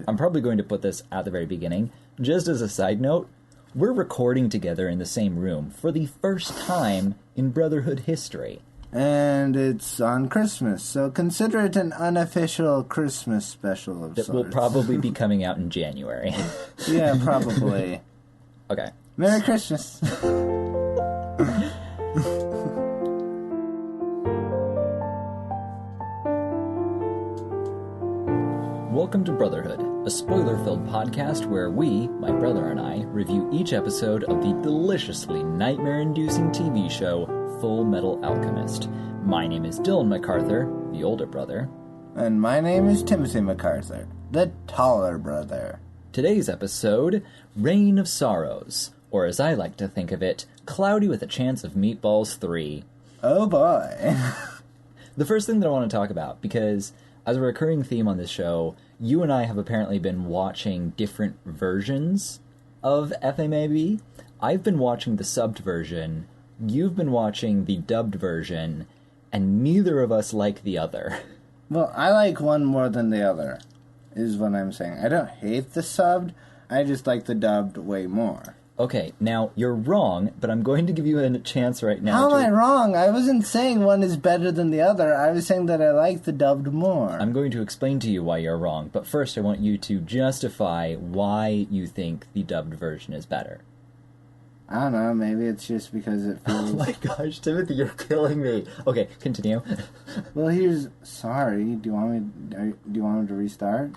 I'm probably going to put this at the very beginning. Just as a side note, we're recording together in the same room for the first time in Brotherhood history. And it's on Christmas, so consider it an unofficial Christmas special of sorts. That will probably be coming out in January. Yeah, probably. Okay. Merry Christmas. Welcome to Brotherhood, a spoiler-filled podcast where we, my brother and I, review each episode of the deliciously nightmare-inducing TV show Full Metal Alchemist. My name is Dylan MacArthur, the older brother. And my name is Timothy MacArthur, the taller brother. Today's episode, Reign of Sorrows, or as I like to think of it, Cloudy with a Chance of Meatballs 3. Oh boy. The first thing that I want to talk about, because as a recurring theme on this show, you and I have apparently been watching different versions of FMA. I've been watching the subbed version, you've been watching the dubbed version, and neither of us like the other. Well, I like one more than the other, is what I'm saying. I don't hate the subbed, I just like the dubbed way more. Okay, now, you're wrong, but I'm going to give you a chance right now. How am I wrong? I wasn't saying one is better than the other. I was saying that I like the dubbed more. I'm going to explain to you why you're wrong, but first I want you to justify why you think the dubbed version is better. I don't know, maybe it's just because it feels... Oh my gosh, Timothy, you're killing me. Okay, continue. Well, sorry, do you want me to restart?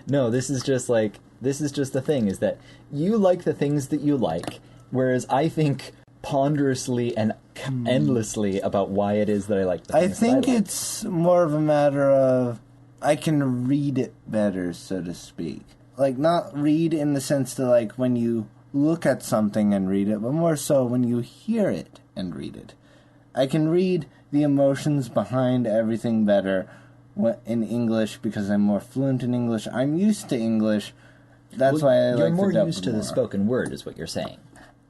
No, this is just the thing, is that you like the things that you like, whereas I think ponderously and endlessly about why it is that I like the things that I like. It's more of a matter of I can read it better, so to speak. Like, not read in the sense that, like, when you look at something and read it, but more so when you hear it and read it. I can read the emotions behind everything better in English because I'm more fluent in English. I'm used to English. That's why I like the dubbed more. You're more used to the spoken word, is what you're saying.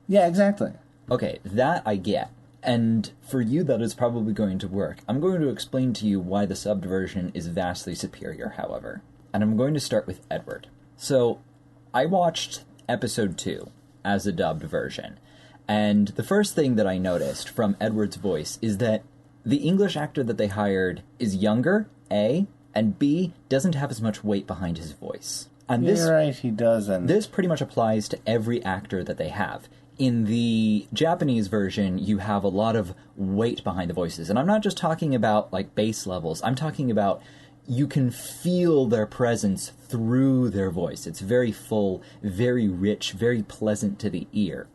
Yeah, exactly. Okay, that I get. And for you, that is probably going to work. I'm going to explain to you why the subbed version is vastly superior, however. And I'm going to start with Edward. So, I watched episode 2 as a dubbed version. And the first thing that I noticed from Edward's voice is that the English actor that they hired is younger, A, and B, doesn't have as much weight behind his voice. And You're right, he doesn't. This pretty much applies to every actor that they have. In the Japanese version, you have a lot of weight behind the voices. And I'm not just talking about, like, bass levels. I'm talking about you can feel their presence through their voice. It's very full, very rich, very pleasant to the ear.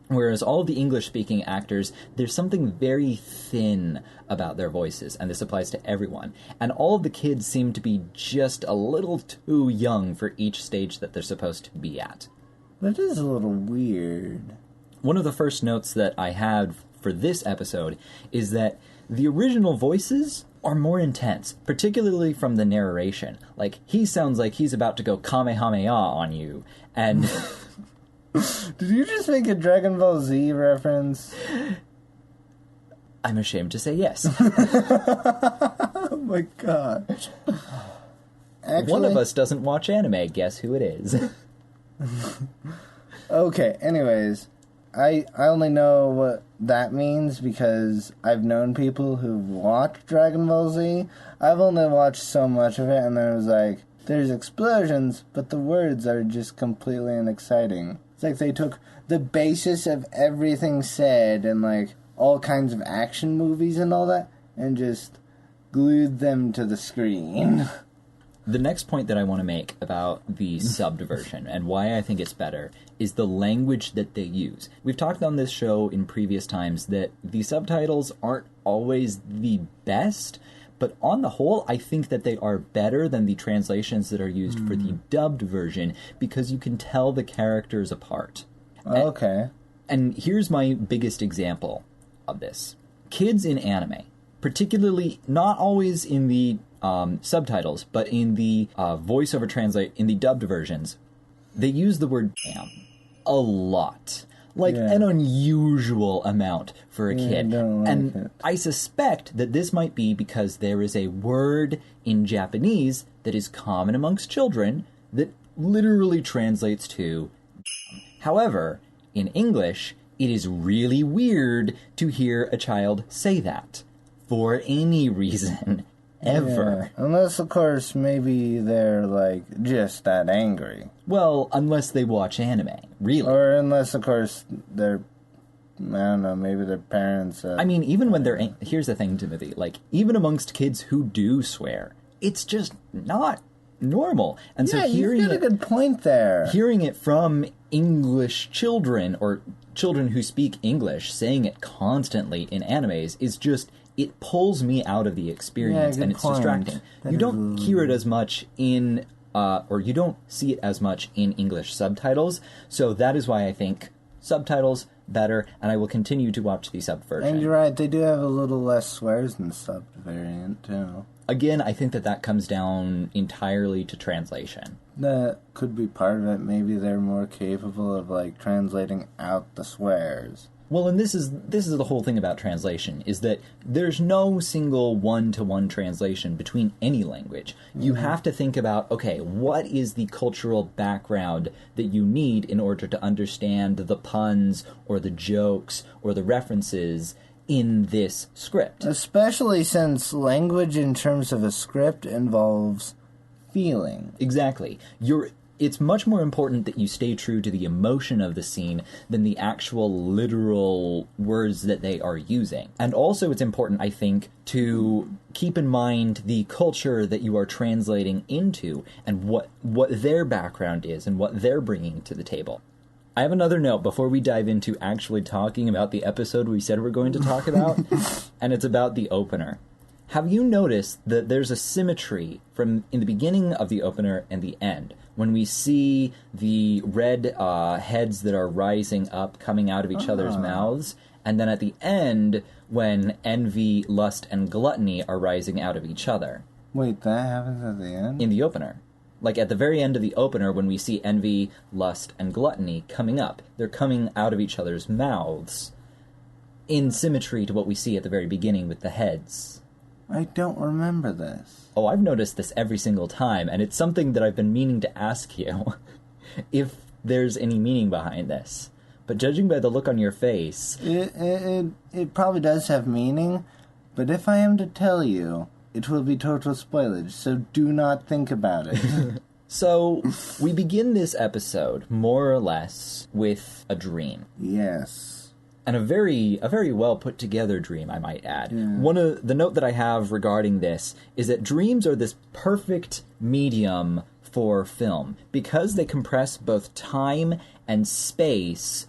Whereas all of the English-speaking actors, there's something very thin about their voices, and this applies to everyone. And all of the kids seem to be just a little too young for each stage that they're supposed to be at. That is a little weird. One of the first notes that I had for this episode is that the original voices are more intense, particularly from the narration. Like, he sounds like he's about to go Kamehameha on you, and... Did you just make a Dragon Ball Z reference? I'm ashamed to say yes. Oh my gosh. Actually, one of us doesn't watch anime, guess who it is? Okay, anyways, I only know what that means because I've known people who've watched Dragon Ball Z. I've only watched so much of it, and then it was like, there's explosions, but the words are just completely unexciting. It's like they took the basis of everything said and, like, all kinds of action movies and all that, and just glued them to the screen. The next point that I want to make about the subbed version, and why I think it's better, is the language that they use. We've talked on this show in previous times that the subtitles aren't always the best, but on the whole, I think that they are better than the translations that are used for the dubbed version, because you can tell the characters apart. Okay. And here's my biggest example of this. Kids in anime, particularly not always in the subtitles, but in the voiceover translate, in the dubbed versions, they use the word damn a lot. Like, an unusual amount for a kid. I suspect that this might be because there is a word in Japanese that is common amongst children that literally translates to however, in English, it is really weird to hear a child say that for any reason ever. Yeah. Unless, of course, maybe they're, like, just that angry. Well, unless they watch anime, really. Or unless, of course, they're, I don't know, maybe their parents... I mean, even when they're... Here's the thing, Timothy. Like, even amongst kids who do swear, it's just not normal. And so hearing you've got a good point there. Hearing it from English children, or children who speak English, saying it constantly in animes is just... It pulls me out of the experience, and it's distracting. You don't hear it as much in... or you don't see it as much in English subtitles, so that is why I think subtitles better, and I will continue to watch the sub version. And you're right, they do have a little less swears in the sub variant, too. Again, I think that comes down entirely to translation. That could be part of it. Maybe they're more capable of, like, translating out the swears. Well, and this is the whole thing about translation, is that there's no single one-to-one translation between any language. You have to think about, okay, what is the cultural background that you need in order to understand the puns or the jokes or the references in this script? Especially since language in terms of a script involves feeling. Exactly. It's much more important that you stay true to the emotion of the scene than the actual literal words that they are using. And also it's important, I think, to keep in mind the culture that you are translating into and what their background is and what they're bringing to the table. I have another note before we dive into actually talking about the episode we said we're going to talk about, and it's about the opener. Have you noticed that there's a symmetry from in the beginning of the opener and the end? When we see the red heads that are rising up coming out of each other's mouths, and then at the end, when envy, lust, and gluttony are rising out of each other. Wait, that happens at the end? In the opener. Like, at the very end of the opener, when we see envy, lust, and gluttony coming up, they're coming out of each other's mouths, in symmetry to what we see at the very beginning with the heads. I don't remember this. Oh, I've noticed this every single time, and it's something that I've been meaning to ask you, if there's any meaning behind this. But judging by the look on your face... It probably does have meaning, but if I am to tell you, it will be total spoilage, so do not think about it. So, we begin this episode, more or less, with a dream. Yes. And a very well put together dream, I might add. Yeah. The note that I have regarding this is that dreams are this perfect medium for film because they compress both time and space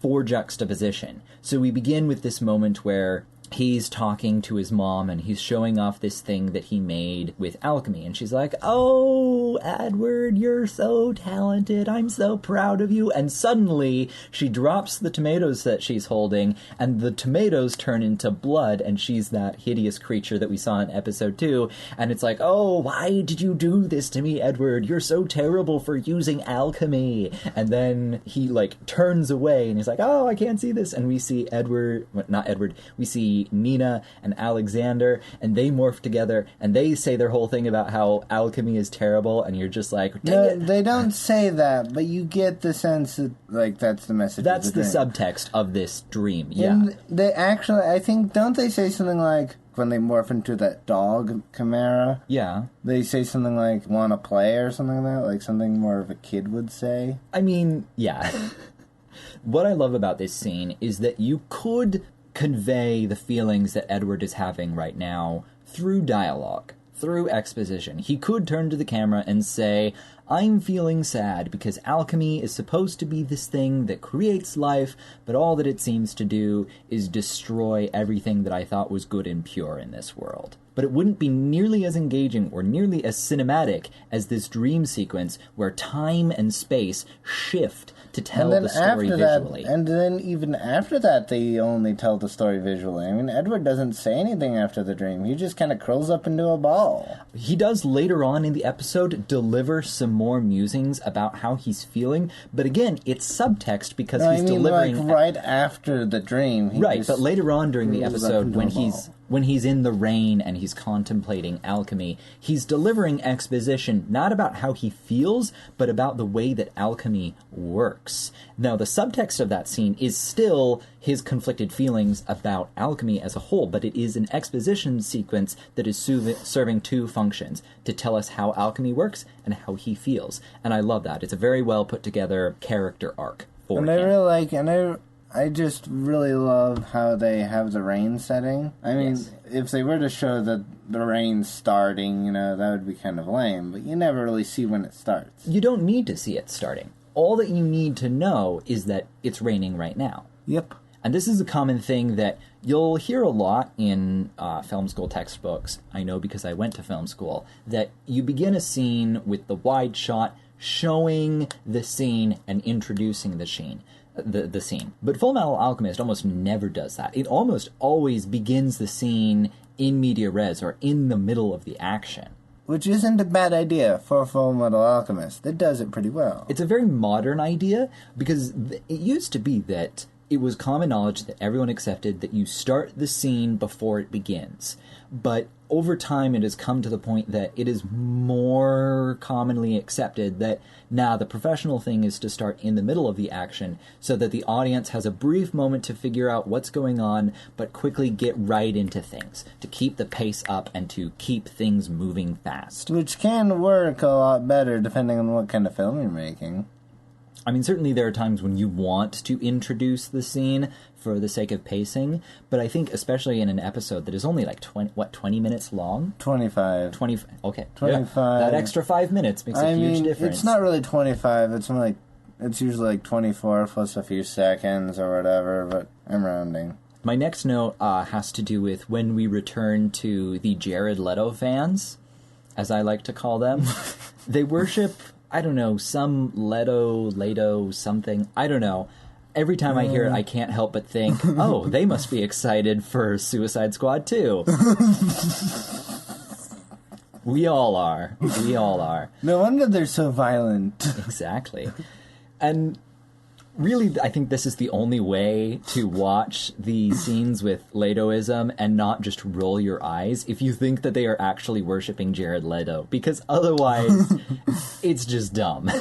for juxtaposition. So we begin with this moment where he's talking to his mom and he's showing off this thing that he made with alchemy. And she's like, "Oh, Edward, you're so talented. I'm so proud of you." And suddenly she drops the tomatoes that she's holding and the tomatoes turn into blood and she's that hideous creature that we saw in episode 2. And it's like, "Oh, why did you do this to me, Edward? You're so terrible for using alchemy." And then he turns away and he's like, "Oh, I can't see this." And we see we see Nina and Alexander, and they morph together, and they say their whole thing about how alchemy is terrible, and you're just like, dang it. They don't say that, but you get the sense that, that's the message That's of the the dream. subtext of this dream, yeah. And they actually, I think, don't they say something like, when they morph into that dog chimera? Yeah. They say something like, "wanna play," or something like that? Like something more of a kid would say? I mean, yeah. What I love about this scene is that you could convey the feelings that Edward is having right now through dialogue, through exposition. He could turn to the camera and say, "I'm feeling sad because alchemy is supposed to be this thing that creates life, but all that it seems to do is destroy everything that I thought was good and pure in this world." But it wouldn't be nearly as engaging or nearly as cinematic as this dream sequence where time and space shift to tell the story visually. And then even after that, they only tell the story visually. I mean, Edward doesn't say anything after the dream. He just kind of curls up into a ball. He does later on in the episode deliver some more musings about how he's feeling, but again, it's subtext because he's delivering... right after the dream. Right, but later on during the episode, when he's when he's in the rain and he's contemplating alchemy, he's delivering exposition not about how he feels, but about the way that alchemy works. Now, the subtext of that scene is still his conflicted feelings about alchemy as a whole, but it is an exposition sequence that is serving two functions, to tell us how alchemy works and how he feels. And I love that. It's a very well put together character arc for him. And I really like, I just really love how they have the rain setting. I mean, Yes. if they were to show that the rain's starting, that would be kind of lame, but you never really see when it starts. You don't need to see it starting. All that you need to know is that it's raining right now. Yep. And this is a common thing that you'll hear a lot in film school textbooks. I know because I went to film school, that you begin a scene with the wide shot showing the scene and introducing the scene. The scene. But Full Metal Alchemist almost never does that. It almost always begins the scene in media res, or in the middle of the action. Which isn't a bad idea for Full Metal Alchemist. It does it pretty well. It's a very modern idea, because it used to be that it was common knowledge that everyone accepted that you start the scene before it begins. But over time, it has come to the point that it is more commonly accepted that, the professional thing is to start in the middle of the action so that the audience has a brief moment to figure out what's going on, but quickly get right into things, to keep the pace up and to keep things moving fast. Which can work a lot better depending on what kind of film you're making. I mean, certainly there are times when you want to introduce the scene for the sake of pacing, but I think especially in an episode that is only like 20 minutes long? 25. 20, okay. 25. Yeah, that extra 5 minutes makes a huge difference. It's not really 25. It's usually like 24 plus a few seconds or whatever, but I'm rounding. My next note has to do with when we return to the Jared Leto fans, as I like to call them. They worship, I don't know, some Leto, something. I don't know. Every time I hear it, I can't help but think, oh, they must be excited for Suicide Squad 2. We all are. We all are. No wonder they're so violent. Exactly. And really, I think this is the only way to watch the scenes with Letoism and not just roll your eyes if you think that they are actually worshipping Jared Leto, because otherwise, it's just dumb.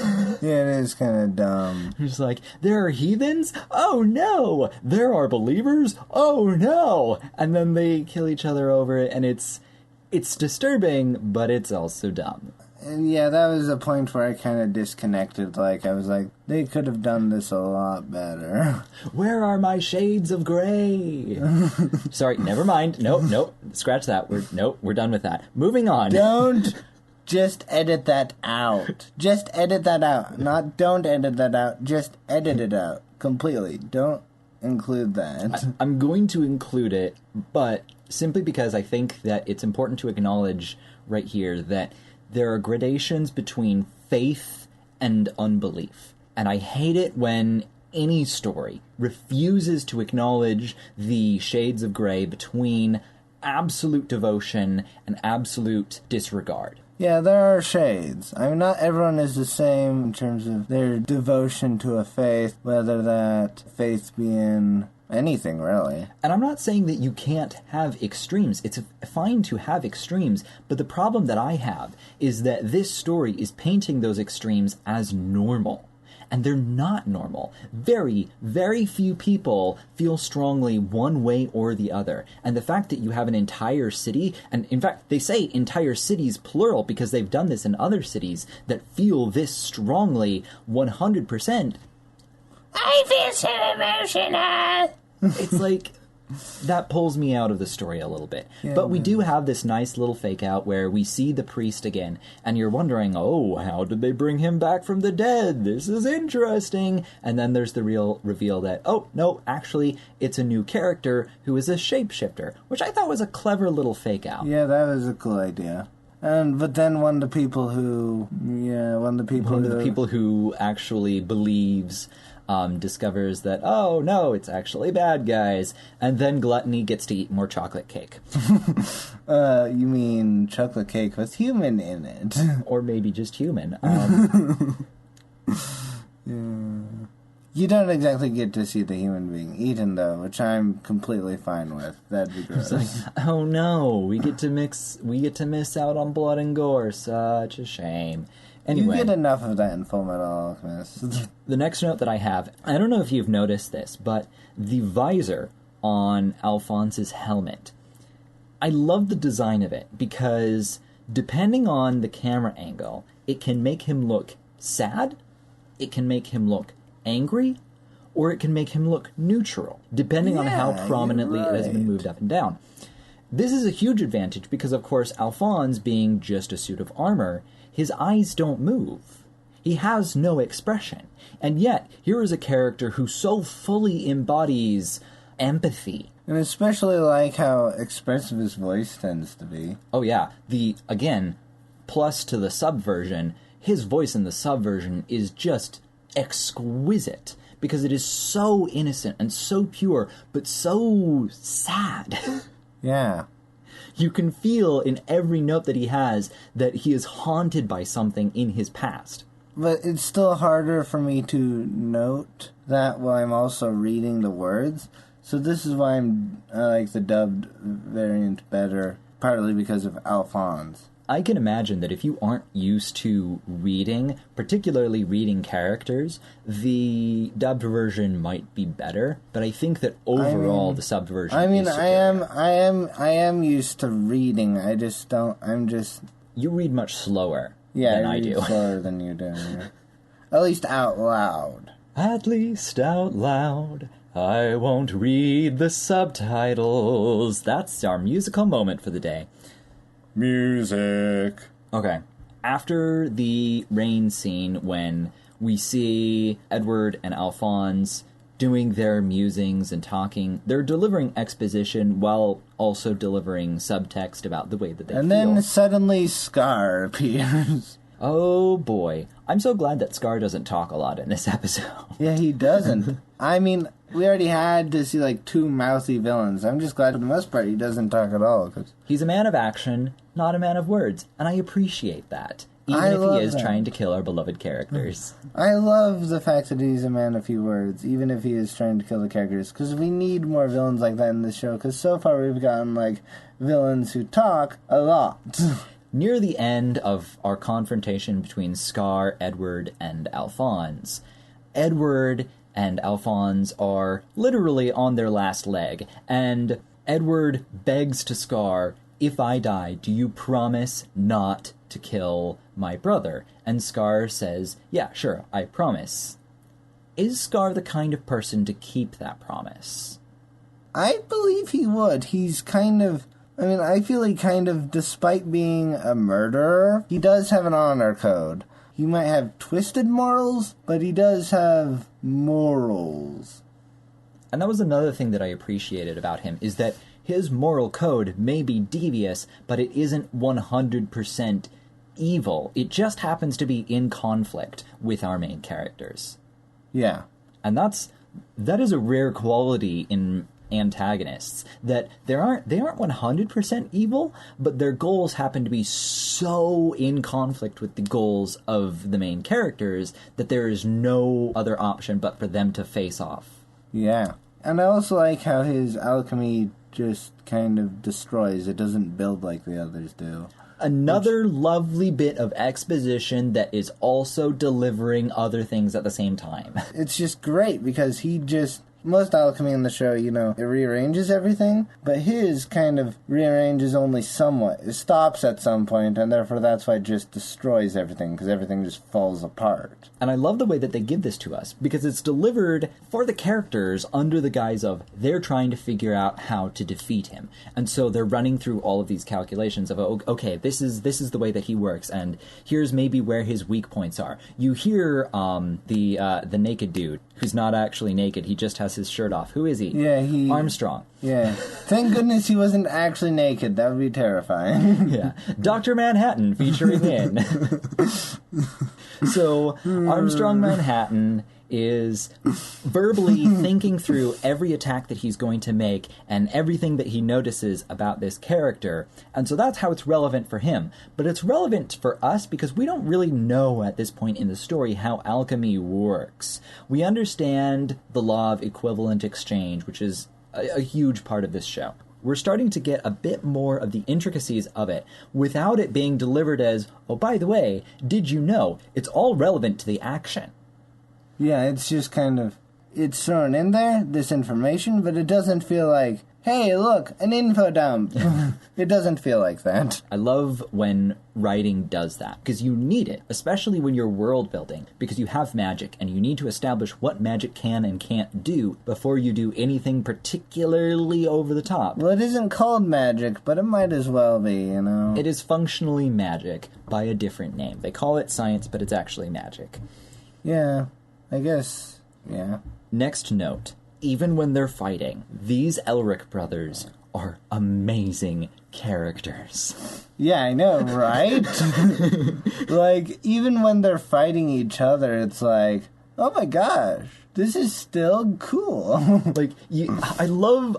Yeah, it is kind of dumb. It's like, there are heathens? Oh no! There are believers? Oh no! And then they kill each other over it, and it's disturbing, but it's also dumb. And yeah, that was a point where I kind of disconnected. Like, I was like, they could have done this a lot better. Where are my shades of gray? Sorry, never mind. Nope. Scratch that. We're done with that. Moving on. Don't just edit that out. Just edit that out. Not don't edit that out. Just edit it out completely. Don't include that. I'm going to include it, but simply because I think that it's important to acknowledge right here that there are gradations between faith and unbelief. And I hate it when any story refuses to acknowledge the shades of gray between absolute devotion and absolute disregard. Yeah, there are shades. I mean, not everyone is the same in terms of their devotion to a faith, whether that faith be in anything, really. And I'm not saying that you can't have extremes. It's fine to have extremes, but the problem that I have is that this story is painting those extremes as normal. And they're not normal. Very, very few people feel strongly one way or the other. And the fact that you have an entire city, and in fact, they say entire cities plural because they've done this in other cities, that feel this strongly 100%. I feel so emotional. It's like, that pulls me out of the story a little bit. Yeah, but we do have this nice little fake out where we see the priest again, and you're wondering, oh, how did they bring him back from the dead? This is interesting. And then there's the real reveal that, oh, no, actually, it's a new character who is a shapeshifter, which I thought was a clever little fake out. Yeah, that was a cool idea. But then one of the people who actually believes discovers that, oh no, it's actually bad guys, and then Gluttony gets to eat more chocolate cake. You mean chocolate cake with human in it? Or maybe just human. Yeah. You don't exactly get to see the human being eaten, though, which I'm completely fine with. That'd be gross. It's like, oh no, we get to miss out on blood and gore. Such a shame. Anyway, you get enough of that in Full Metal Alchemist. The next note that I have, I don't know if you've noticed this, but the visor on Alphonse's helmet, I love the design of it because depending on the camera angle, it can make him look sad, it can make him look angry, or it can make him look neutral, depending on how prominently it has been moved up and down. This is a huge advantage because, of course, Alphonse, being just a suit of armor, his eyes don't move. He has no expression. And yet, here is a character who so fully embodies empathy. And especially like how expressive his voice tends to be. Oh yeah, again, plus to the subversion, his voice in the subversion is just exquisite because it is so innocent and so pure, but so sad. Yeah. You can feel in every note that he has that he is haunted by something in his past. But it's still harder for me to note that while I'm also reading the words. So this is why I like the dubbed variant better, partly because of Alphonse. I can imagine that if you aren't used to reading, particularly reading characters, the dubbed version might be better. But I think that overall the subbed version is superior. I am used to reading. You read much slower than I do. Slower than you do. Yeah. At least out loud. At least out loud. I won't read the subtitles. That's our musical moment for the day. Music. Okay. After the rain scene, when we see Edward and Alphonse doing their musings and talking, they're delivering exposition while also delivering subtext about the way that they feel. And then suddenly Scar appears. Oh boy. I'm so glad that Scar doesn't talk a lot in this episode. Yeah, he doesn't. I mean, we already had to see like two mouthy villains. I'm just glad for the most part he doesn't talk at all. He's a man of action, not a man of words, and I appreciate that. Even if he is trying to kill our beloved characters. I love the fact that he's a man of few words, even if he is trying to kill the characters, because we need more villains like that in this show, because so far we've gotten, like, villains who talk a lot. Near the end of our confrontation between Scar, Edward, and Alphonse, Edward and Alphonse are literally on their last leg, and Edward begs to Scar, "If I die, do you promise not to kill my brother?" And Scar says, "Yeah, sure, I promise." Is Scar the kind of person to keep that promise? I believe he would. He's kind of... I mean, I feel like kind of, despite being a murderer, he does have an honor code. He might have twisted morals, but he does have morals. And that was another thing that I appreciated about him, is that his moral code may be devious, but it isn't 100% evil. It just happens to be in conflict with our main characters. Yeah. And that is a rare quality in antagonists, that they aren't 100% evil, but their goals happen to be so in conflict with the goals of the main characters that there is no other option but for them to face off. Yeah. And I also like how his alchemy just kind of destroys. It doesn't build like the others do. Another lovely bit of exposition that is also delivering other things at the same time. It's just great because he just... Most alchemy in the show, you know, it rearranges everything, but his kind of rearranges only somewhat. It stops at some point, and therefore that's why it just destroys everything, because everything just falls apart. And I love the way that they give this to us, because it's delivered for the characters under the guise of they're trying to figure out how to defeat him. And so they're running through all of these calculations of, okay, this is the way that he works, and here's maybe where his weak points are. You hear the naked dude, who's not actually naked, he just has his shirt off. Who is he? Yeah, Armstrong. Yeah. Thank goodness he wasn't actually naked. That would be terrifying. Yeah. Dr. Manhattan featuring in. So, Armstrong Manhattan is verbally thinking through every attack that he's going to make and everything that he notices about this character. And so that's how it's relevant for him. But it's relevant for us because we don't really know at this point in the story how alchemy works. We understand the law of equivalent exchange, which is a huge part of this show. We're starting to get a bit more of the intricacies of it without it being delivered as, oh, by the way, did you know? It's all relevant to the action. Yeah, it's just kind of, it's thrown in there, this information, but it doesn't feel like, hey, look, an info dump. It doesn't feel like that. I love when writing does that, because you need it, especially when you're world building, because you have magic, and you need to establish what magic can and can't do before you do anything particularly over the top. Well, it isn't called magic, but it might as well be, you know? It is functionally magic by a different name. They call it science, but it's actually magic. Yeah, I guess, yeah. Next note. Even when they're fighting, these Elric brothers are amazing characters. Yeah, I know, right? Like, even when they're fighting each other, it's like, oh my gosh, this is still cool. Like, I love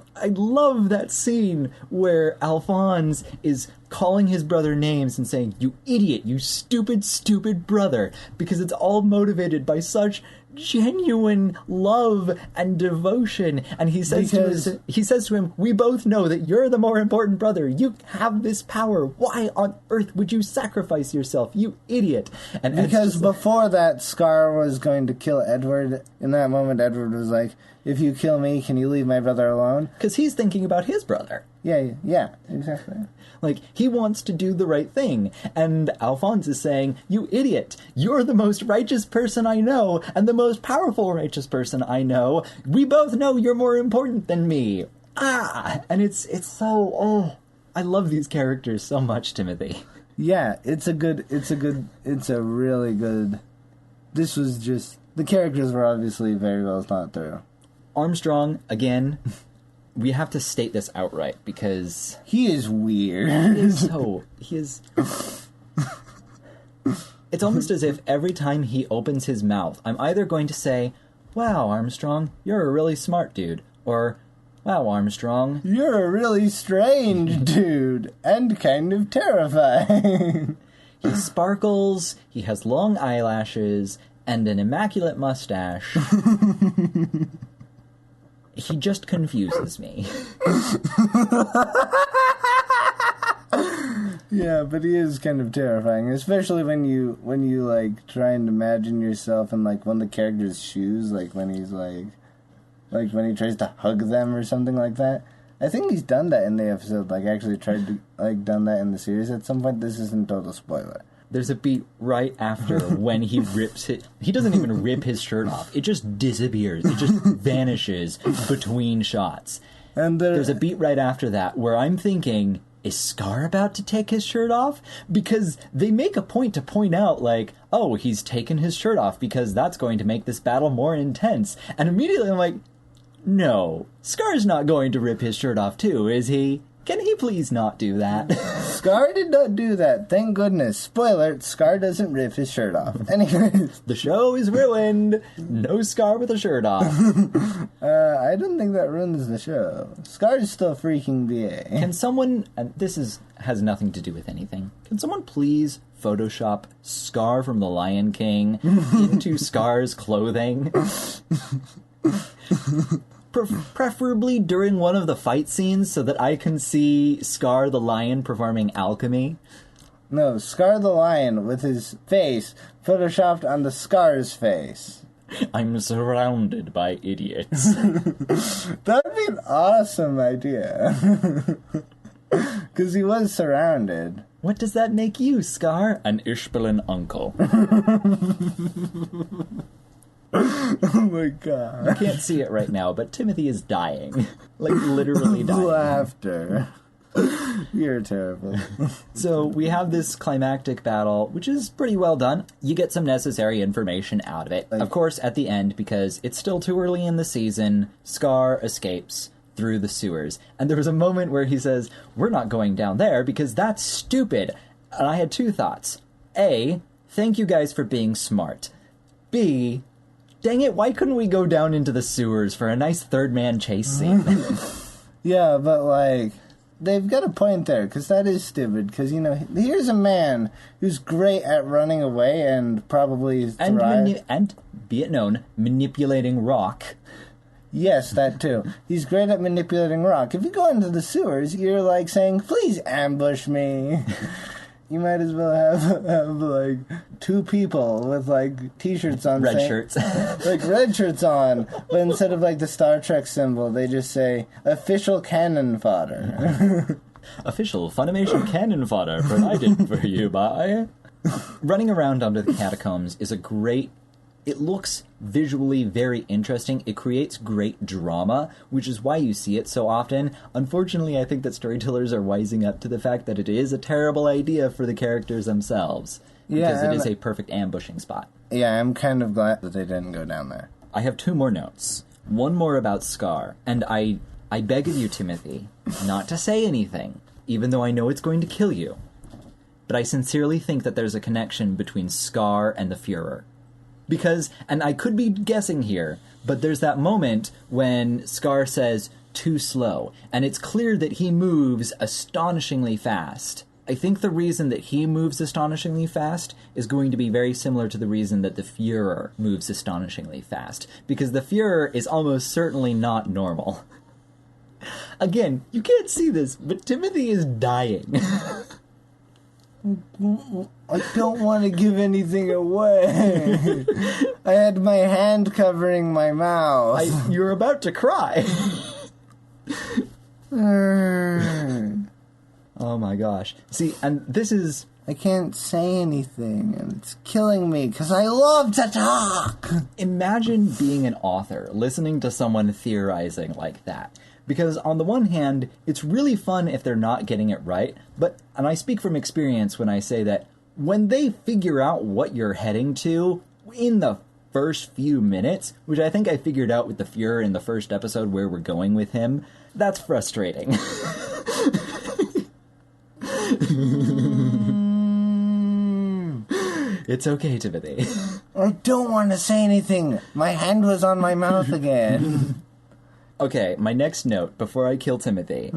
that scene where Alphonse is calling his brother names and saying, you idiot, you stupid, stupid brother, because it's all motivated by such genuine love and devotion. And he says to him, we both know that you're the more important brother. You have this power. Why on earth would you sacrifice yourself, you idiot? And because before that, Scar was going to kill Edward. In that moment, Edward was like, if you kill me, can you leave my brother alone? Because he's thinking about his brother. Yeah, exactly. Like, he wants to do the right thing. And Alphonse is saying, you idiot, you're the most righteous person I know, and the most powerful righteous person I know. We both know you're more important than me. And it's so, I love these characters so much, Timothy. Yeah, it's a really good, this was just, the characters were obviously very well thought through. Armstrong, again, we have to state this outright, because he is weird. He is... It's almost as if every time he opens his mouth, I'm either going to say, wow, Armstrong, you're a really smart dude, or, wow, Armstrong, you're a really strange dude, and kind of terrifying. He sparkles, he has long eyelashes, and an immaculate mustache. He just confuses me. Yeah, but he is kind of terrifying, especially when you like try and imagine yourself in like one of the characters' shoes, like when he's like when he tries to hug them or something like that. I think he's done that in the episode, like actually tried to like done that in the series at some point. This isn't total spoiler. There's a beat right after when he rips it. He doesn't even rip his shirt off. It just disappears. It just vanishes between shots. And there's a beat right after that where I'm thinking, is Scar about to take his shirt off? Because they make a point to point out, like, oh, he's taken his shirt off because that's going to make this battle more intense. And immediately I'm like, no, Scar's not going to rip his shirt off too, is he? Can he please not do that? Scar did not do that. Thank goodness. Spoiler, Scar doesn't rip his shirt off. Anyways. The show is ruined. No Scar with a shirt off. I don't think that ruins the show. Scar is still freaking BA. Can someone, and this has nothing to do with anything, can someone please Photoshop Scar from The Lion King into Scar's clothing? Preferably during one of the fight scenes so that I can see Scar the Lion performing alchemy. No, Scar the Lion with his face photoshopped on the Scar's face. I'm surrounded by idiots. That would be an awesome idea. Because he was surrounded. What does that make you, Scar? An Ishbelin uncle. Oh my god. You can't see it right now, but Timothy is dying. Like, literally dying. Laughter. You're terrible. So, we have this climactic battle, which is pretty well done. You get some necessary information out of it. Of course, at the end, because it's still too early in the season, Scar escapes through the sewers. And there was a moment where he says, we're not going down there because that's stupid. And I had two thoughts. A, thank you guys for being smart. B, Dang it, why couldn't we go down into the sewers for a nice third-man chase scene? Yeah, but, like, they've got a point there, because that is stupid, because, you know, here's a man who's great at running away and probably and, be it known, manipulating rock. Yes, that too. He's great at manipulating rock. If you go into the sewers, you're, like, saying, please ambush me. You might as well have like, two people with, like, T-shirts on. Red shirts. Like, red shirts on. But instead of, like, the Star Trek symbol, they just say, official cannon fodder. Official Funimation cannon fodder provided for you by... Running around under the catacombs is a great... It looks visually very interesting. It creates great drama, which is why you see it so often. Unfortunately, I think that storytellers are wising up to the fact that it is a terrible idea for the characters themselves. Because it is a perfect ambushing spot. Yeah, I'm kind of glad that they didn't go down there. I have 2 more notes. One more about Scar. And I beg of you, Timothy, not to say anything, even though I know it's going to kill you. But I sincerely think that there's a connection between Scar and the Führer. Because, and I could be guessing here, but there's that moment when Scar says, too slow, and it's clear that he moves astonishingly fast. I think the reason that he moves astonishingly fast is going to be very similar to the reason that the Führer moves astonishingly fast, because the Führer is almost certainly not normal. Again, you can't see this, but Timothy is dying. I don't want to give anything away. I had my hand covering my mouth. You're about to cry. Oh my gosh. See, and this is... I can't say anything, and it's killing me, because I love to talk! Imagine being an author, listening to someone theorizing like that. Because on the one hand, it's really fun if they're not getting it right, but, and I speak from experience when I say that, when they figure out what you're heading to in the first few minutes, which I think I figured out with the Führer in the first episode where we're going with him, that's frustrating. It's okay, Timothy. I don't want to say anything. My hand was on my mouth again. Okay, my next note, before I kill Timothy.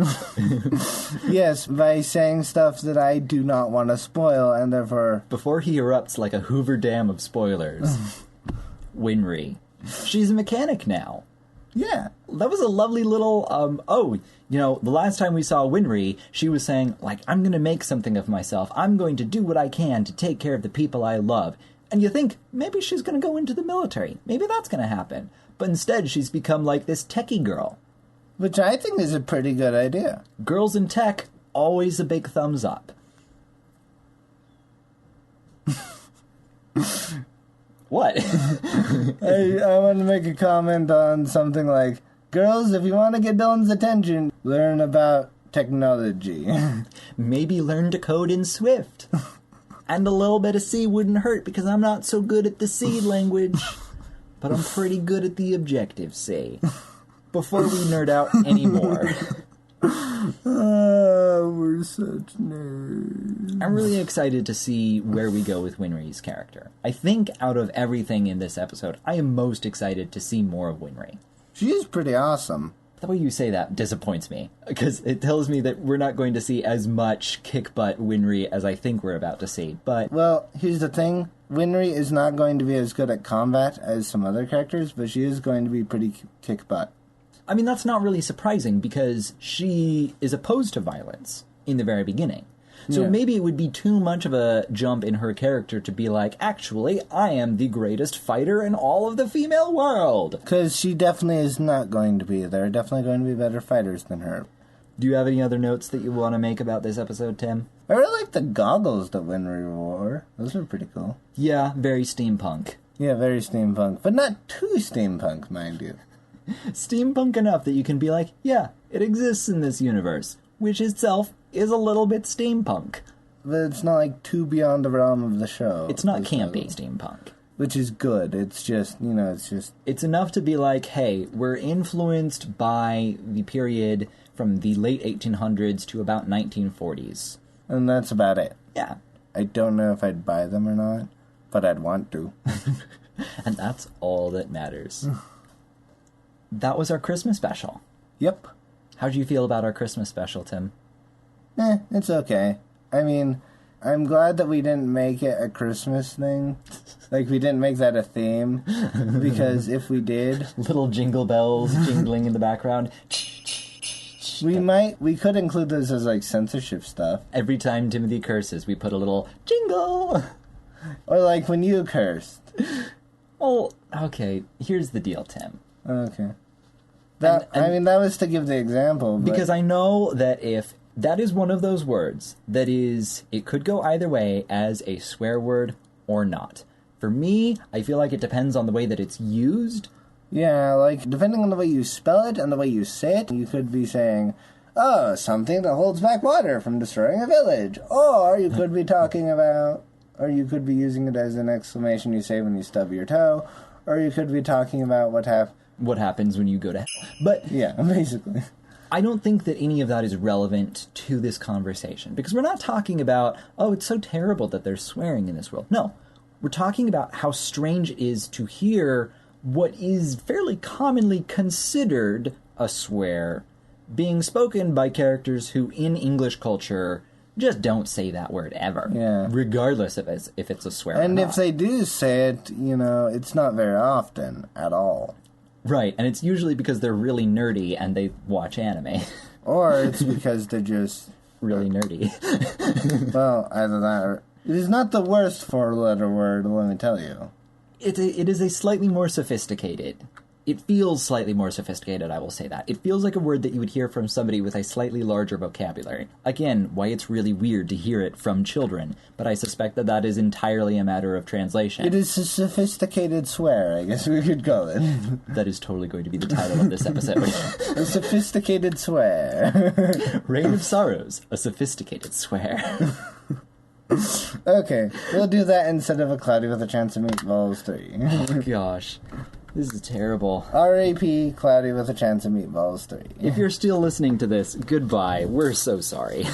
Yes, by saying stuff that I do not want to spoil, and therefore... Before he erupts like a Hoover Dam of spoilers. Winry. She's a mechanic now. Yeah. That was a lovely little, the last time we saw Winry, she was saying, like, I'm going to make something of myself. I'm going to do what I can to take care of the people I love. And you think, maybe she's going to go into the military. Maybe that's going to happen. But instead, she's become like this techie girl. Which I think is a pretty good idea. Girls in tech, always a big thumbs up. What? I want to make a comment on something like, girls, if you want to get Dylan's attention, learn about technology. Maybe learn to code in Swift. And a little bit of C wouldn't hurt because I'm not so good at the C language. But I'm pretty good at the Objective-C. Before we nerd out anymore. We're such nerds. I'm really excited to see where we go with Winry's character. I think out of everything in this episode, I am most excited to see more of Winry. She is pretty awesome. The way you say that disappoints me, because it tells me that we're not going to see as much kick-butt Winry as I think we're about to see, but... Well, here's the thing. Winry is not going to be as good at combat as some other characters, but she is going to be pretty kick-butt. I mean, that's not really surprising, because she is opposed to violence in the very beginning. So maybe it would be too much of a jump in her character to be like, actually, I am the greatest fighter in all of the female world. Because she definitely is not going to be. There are definitely going to be better fighters than her. Do you have any other notes that you want to make about this episode, Tim? I really like the goggles that Winry wore. Those are pretty cool. Yeah, very steampunk. Yeah, very steampunk. But not too steampunk, mind you. Steampunk enough that you can be like, yeah, it exists in this universe, which itself is a little bit steampunk. But it's not, like, too beyond the realm of the show. It's not campy steampunk. Which is good. It's just, it's just... It's enough to be like, hey, we're influenced by the period from the late 1800s to about 1940s. And that's about it. Yeah. I don't know if I'd buy them or not, but I'd want to. And that's all that matters. That was our Christmas special. Yep. How'd you feel about our Christmas special, Tim? It's okay. I mean, I'm glad that we didn't make it a Christmas thing. Like, we didn't make that a theme. Because if we did... Little jingle bells jingling in the background. We could include those as, like, censorship stuff. Every time Timothy curses, we put a little jingle! Or, like, when you cursed. Well, okay, here's the deal, Tim. Okay. That was to give the example. But... Because I know that if that is one of those words that is, it could go either way as a swear word or not. For me, I feel like it depends on the way that it's used. Yeah, like, depending on the way you spell it and the way you say it, you could be saying, oh, something that holds back water from destroying a village. Or you could be talking about, or you could be using it as an exclamation you say when you stub your toe. Or you could be talking about what happens when you go to hell. But yeah, basically. I don't think that any of that is relevant to this conversation. Because we're not talking about, oh, it's so terrible that there's swearing in this world. No. We're talking about how strange it is to hear what is fairly commonly considered a swear being spoken by characters who, in English culture, just don't say that word ever. Yeah. Regardless if it's a swear or not. And if they do say it, it's not very often at all. Right, and it's usually because they're really nerdy and they watch anime. Or it's because they're just... really nerdy. Well, either that or... It is not the worst four-letter word, let me tell you. It is a slightly more sophisticated... It feels slightly more sophisticated, I will say that. It feels like a word that you would hear from somebody with a slightly larger vocabulary. Again, why it's really weird to hear it from children, but I suspect that is entirely a matter of translation. It is a sophisticated swear, I guess we could call it. That is totally going to be the title of this episode. A sophisticated swear. Reign of Sorrows, a sophisticated swear. Okay, we'll do that instead of a Cloudy with a Chance of Meatballs 3. Oh, gosh. This is terrible. R.A.P. Cloudy with a Chance of Meatballs 3. If you're still listening to this, goodbye. We're so sorry.